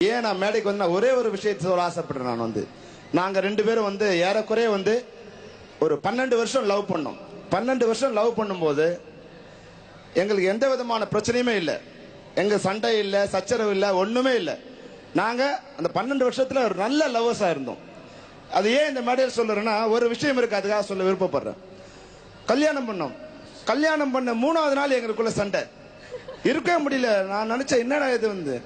ஏன் நான் மேடைக்கு வந்து ஒரே ஒரு விஷயத்தை சொல்ல ஆசைப்படுறேன். நான் வந்து நாங்க ரெண்டு பேரும் வந்து ஏறக்குறைய வந்து ஒரு 12 வருஷம் லவ் பண்ணோம். 12 வருஷம் லவ் பண்ணும்போது எங்களுக்கு எந்த விதமான பிரச்சனையுமே இல்லை. எங்க சண்டை இல்லை, சச்சரவு இல்லை, ஒண்ணுமே இல்லை. நாங்க அந்த 12 வருஷத்துல ஒரு நல்ல லவ்வர்ஸா இருந்தோம். அது ஏன் இந்த மேடையில் சொல்றேன்னா ஒரு விஷயம் இருக்கு, அதுக்காக சொல்ல விருப்பப்படுறேன். கல்யாணம் பண்ணோம். கல்யாணம் பண்ண 3வது நாள் எங்களுக்குள்ள சண்டை. இருக்கவே முடியல. நான் நினைச்சேன் என்னடா இது வந்து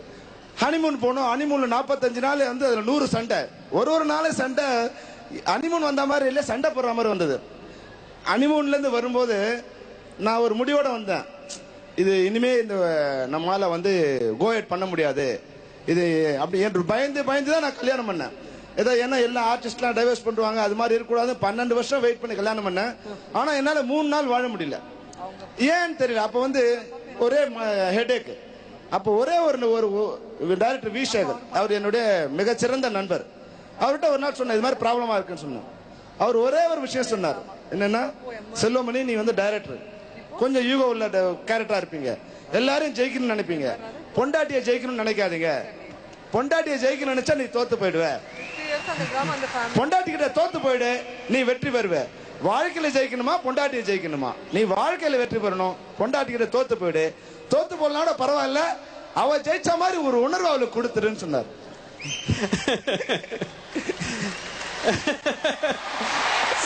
ஹனிமூன் போனோம். ஹனிமூன்ல 45 நாள் வந்து அதுல 100 சண்டை. ஒரு நாளே சண்டை. ஹனிமூன் வந்த மாதிரி இல்லை, சண்டை போடுற மாதிரி வந்தது. ஹனிமூன்ல இருந்து வரும்போது நான் ஒரு முடிவோட வந்தேன். இது இனிமே இந்த நம்மளால வந்து கோயட் பண்ண முடியாது. இது அப்படி என்று பயந்து பயந்து தான் நான் கல்யாணம் பண்ணேன். ஏதோ ஏன்னா எல்லா ஆர்டிஸ்ட்லாம் டைவர்ஸ் பண்ணுவாங்க, அது மாதிரி இருக்கக்கூடாது. 12 வருஷம் வெயிட் பண்ணி கல்யாணம் பண்ணேன். ஆனா என்னால 3 நாள் வாழ முடியல. ஏன்னு தெரியல. அப்ப வந்து ஒரே ஹெடேக். அப்போ ஒரே ஒரு டைரக்டர் வி சேகர், அவர் என்னுடைய மிகச்சிறந்த நண்பர். அவர்கிட்ட ஒரு நாள் சொன்னேன் இது மாதிரி ப்ராப்ளமா இருக்குன்னு சொன்னேன். அவர் ஒரே ஒரு விஷயம் சொன்னார். என்னன்னா, செல்வமணி நீ வந்து டைரக்டர், கொஞ்சம் யூகோ உள்ள கேரக்டரா இருப்பீங்க, எல்லாரையும் ஜெயிக்கணும்னு நினைப்பீங்க, பொண்டாட்டியை ஜெயிக்கணும்னு நினைக்காதீங்க. பொண்டாட்டியை ஜெயிக்கணும்னு நினைச்சா நீ தோத்து போயிடுவ. பொண்டாட்டி கிட்ட தோத்து போயிடு, நீ வெற்றி பெறுவ. வாழ்க்கையில ஜெயிக்கணுமா பொண்டாட்டியை ஜெயிக்கணுமா? நீ வாழ்க்கையில வெற்றி பெறணும், பொண்டாட்டி கிட்ட தோத்து போயிடு. தோத்து போடலாம் பரவாயில்ல, அவ ஜெயிச்ச மாதிரி ஒரு உணர்வு அவளுக்கு கொடுத்துருன்னு சொன்னார்.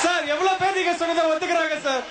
சார் எவ்வளவு பேர் நீங்க சொன்னதை ஒத்துக்கிறாங்க சார்.